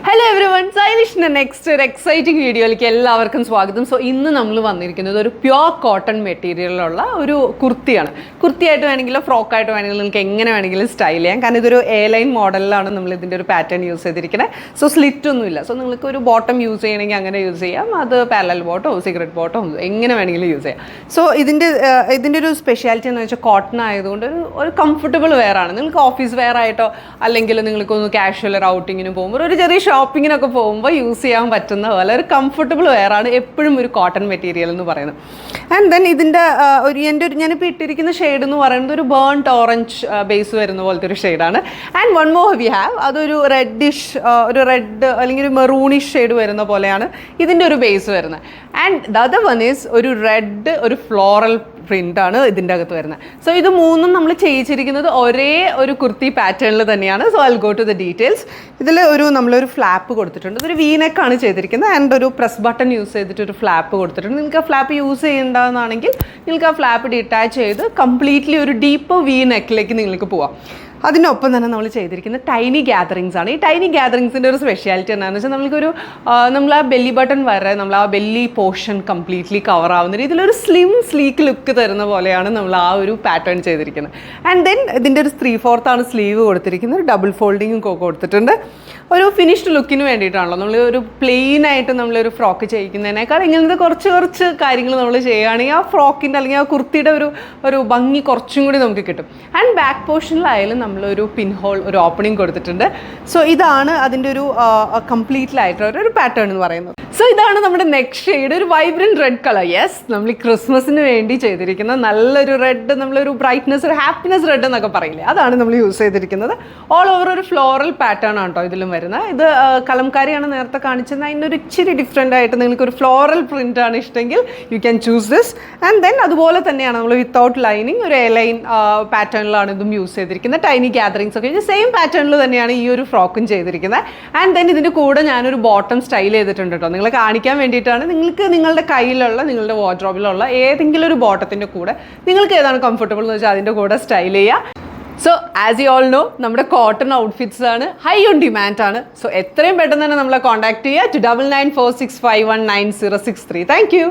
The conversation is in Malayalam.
ഹലോ എവരിവൺ, സൈലിഷിൻ്റെ നെക്സ്റ്റ് ഒരു എക്സൈറ്റിംഗ് വീഡിയോയിലേക്ക് എല്ലാവർക്കും സ്വാഗതം. സോ ഇന്ന് നമ്മൾ വന്നിരിക്കുന്നത് ഒരു പ്യുവർ കോട്ടൺ മെറ്റീരിയലുള്ള ഒരു കുർത്തിയാണ്. കുർത്തിയായിട്ട് വേണമെങ്കിലും ഫ്രോക്കായിട്ട് വേണമെങ്കിലും നിങ്ങൾക്ക് എങ്ങനെ വേണമെങ്കിലും സ്റ്റൈൽ ചെയ്യാം. കാരണം ഇതൊരു എ ലൈൻ മോഡലിലാണ് നമ്മൾ ഇതിൻ്റെ ഒരു പാറ്റേൺ യൂസ് ചെയ്തിരിക്കുന്നത്. സോ സ്ലിറ്റ് ഒന്നുമില്ല. സോ നിങ്ങൾക്ക് ഒരു ബോട്ടം യൂസ് ചെയ്യണമെങ്കിൽ അങ്ങനെ യൂസ് ചെയ്യാം. അത് പാരലൽ ബോട്ടോ സീക്രട്ട് ബോട്ടോ എങ്ങനെ വേണമെങ്കിലും യൂസ് ചെയ്യാം. സോ ഇതിൻ്റെ ഒരു സ്പെഷ്യാലിറ്റി എന്ന് വെച്ചാൽ കോട്ടൺ ആയതുകൊണ്ട് ഒരു കംഫർട്ടബിൾ വെയർ ആണ്. നിങ്ങൾക്ക് ഓഫീസ് വെയർ ആയിട്ടോ അല്ലെങ്കിൽ നിങ്ങൾക്കൊന്ന് കാഷ്വൽ ഒരു ഔട്ടിങ്ങിന് പോകുമ്പോൾ ഒരു ചെറിയ ഷോപ്പിങ്ങിനൊക്കെ പോകുമ്പോൾ യൂസ് ചെയ്യാൻ പറ്റുന്ന പോലെ ഒരു കംഫർട്ടബിൾ വെയർ ആണ് എപ്പോഴും ഒരു കോട്ടൺ മെറ്റീരിയൽ എന്ന് പറയുന്നത്. ആൻഡ് ദെൻ ഇതിൻ്റെ ഞാനിപ്പോൾ ഇട്ടിരിക്കുന്ന ഷെയ്ഡ് എന്ന് പറയുന്നത് ഒരു ബേൺഡ് ഓറഞ്ച് ബേസ് വരുന്ന പോലത്തെ ഒരു ഷെയ്ഡാണ്. And one more we have അതൊരു റെഡിഷ് ഒരു റെഡ് അല്ലെങ്കിൽ ഒരു മെറൂണിഷ് ഷെയ്ഡ് വരുന്ന പോലെയാണ് ഇതിൻ്റെ ഒരു ബേസ് വരുന്നത്. And the other one is ഒരു റെഡ് ഒരു ഫ്ലോറൽ പ്രിൻ്റാണ് ഇതിൻ്റെ അകത്ത് വരുന്നത്. സോ ഇത് മൂന്നും നമ്മൾ ചെയ്യിച്ചിരിക്കുന്നത് ഒരേ ഒരു കുർത്തി പാറ്റേണിൽ തന്നെയാണ്. So I go to the details. ഇതിൽ നമ്മളൊരു ഫ്ലാപ്പ് കൊടുത്തിട്ടുണ്ട്. ഇതൊരു വീനെക്കാണ് ചെയ്തിരിക്കുന്നത്. ആൻഡ് ഒരു പ്രസ് ബട്ടൺ യൂസ് ചെയ്തിട്ട് ഒരു ഫ്ലാപ്പ് കൊടുത്തിട്ടുണ്ട്. നിങ്ങൾക്ക് ആ ഫ്ലാപ്പ് യൂസ് ചെയ്യേണ്ടതെന്നാണെങ്കിൽ നിങ്ങൾക്ക് ആ ഫ്ലാപ്പ് ഡിറ്റാച്ച് ചെയ്ത് കംപ്ലീറ്റ്ലി ഒരു ഡീപ്പ് വി നെക്കിലേക്ക് നിങ്ങൾക്ക് പോവാം. അതിനൊപ്പം തന്നെ നമ്മൾ ചെയ്തിരിക്കുന്നത് ടൈനി ഗ്യാതറിങ്സ് ആണ്. ഈ ടൈനി ഗ്യാതറിങ്സിൻ്റെ ഒരു സ്പെഷ്യാലിറ്റി എന്താണെന്ന് വെച്ചാൽ നമ്മൾ ആ ബെല്ലി ബട്ടൺ വരെ നമ്മൾ ആ ബെല്ലി പോർഷൻ കംപ്ലീറ്റ്ലി കവർ ആവുന്ന രീതിയിലൊരു സ്ലിം സ്ലീക്ക് ലുക്ക് തരുന്ന പോലെയാണ് നമ്മൾ ആ ഒരു പാറ്റേൺ ചെയ്തിരിക്കുന്നത്. ആൻഡ് ദെൻ ഇതിൻ്റെ ഒരു 3/4 സ്ലീവ് കൊടുത്തിരിക്കുന്നത്. ഡബിൾ ഫോൾഡിങ്ങും കൊടുത്തിട്ടുണ്ട്. ഒരു ഫിനിഷ്ഡ് ലുക്കിന് വേണ്ടിയിട്ടാണല്ലോ. നമ്മൾ ഒരു പ്ലെയിൻ ആയിട്ട് നമ്മളൊരു ഫ്രോക്ക് ചെയ്യിക്കുന്നതിനേക്കാൾ ഇങ്ങനത്തെ കുറച്ച് കാര്യങ്ങൾ നമ്മൾ ചെയ്യുകയാണെങ്കിൽ ആ ഫ്രോക്കിൻ്റെ അല്ലെങ്കിൽ ആ കുർത്തിയുടെ ഒരു ഭംഗി കുറച്ചും കൂടി നമുക്ക് കിട്ടും. ആൻഡ് ബാക്ക് പോർഷനിലായാലും നമ്മളൊരു പിൻ ഹോൾ ഒരു ഓപ്പണിംഗ് കൊടുത്തിട്ടുണ്ട്. സോ ഇതാണ് അതിൻ്റെ ഒരു കംപ്ലീറ്റ്ലായിട്ടുള്ള ഒരു പാറ്റേൺ എന്ന് പറയുന്നത്. സോ ഇതാണ് നമ്മുടെ നെക്സ്റ്റ് ഷെയ്ഡ്, ഒരു വൈബ്രൻറ്റ് റെഡ് കളർ. യെസ്, നമ്മൾ ഈ ക്രിസ്മസിന് വേണ്ടി ചെയ്തിരിക്കുന്ന നല്ലൊരു റെഡ്, നമ്മളൊരു ബ്രൈറ്റ്നെസ് ഒരു ഹാപ്പിനെസ് റെഡ് എന്നൊക്കെ പറയില്ലേ, അതാണ് നമ്മൾ യൂസ് ചെയ്തിരിക്കുന്നത്. ഓൾ ഓവർ ഒരു ഫ്ലോറൽ പാറ്റേൺ ആണ് കേട്ടോ ഇതിലും വരുന്നത്. ഇത് കലംകാരിയാണ് നേരത്തെ കാണിച്ചത്. അതിനൊരു ഇച്ചിരി ഡിഫറെൻ്റ് ആയിട്ട് നിങ്ങൾക്കൊരു ഫ്ലോറൽ പ്രിൻ്റ് ആണ് ഇഷ്ടമെങ്കിൽ you can choose this. And then അതുപോലെ തന്നെയാണ് നമ്മൾ വിത്തൗട്ട് ലൈനിങ് ഒരു എ ലൈൻ പാറ്റേണിലാണ് ഇതും യൂസ് ചെയ്തിരിക്കുന്നത്. ടൈനി ഗ്യാതറിങ്സ് ഒക്കെ സെയിം പാറ്റേണിൽ തന്നെയാണ് ഈ ഒരു ഫ്രോക്കും ചെയ്തിരിക്കുന്നത്. ആൻഡ് ദെൻ ഇതിൻ്റെ കൂടെ ഞാനൊരു ബോട്ടം സ്റ്റൈൽ ചെയ്തിട്ടുണ്ട് കേട്ടോ. നിങ്ങളെ കാണിക്കാൻ വേണ്ടിയിട്ടാണ്. നിങ്ങൾക്ക് നിങ്ങളുടെ കയ്യിലുള്ള നിങ്ങളുടെ വാർഡ്രോബിലുള്ള ഏതെങ്കിലും ഒരു ബോട്ടത്തിൻ്റെ കൂടെ നിങ്ങൾക്ക് ഏതാണ് കംഫർട്ടബിൾ എന്ന് വെച്ചാൽ അതിൻ്റെ കൂടെ സ്റ്റൈൽ ചെയ്യുക. So as you all no, നമ്മുടെ കോട്ടൺ ഔട്ട്ഫിറ്റ്സ് ആണ് ഹൈ ഓൺ ഡിമാൻഡ് ആണ്. സോ എത്രയും പെട്ടെന്ന് തന്നെ നമ്മളെ കോൺടാക്ട് ചെയ്യുക to 9946519063. Thank you.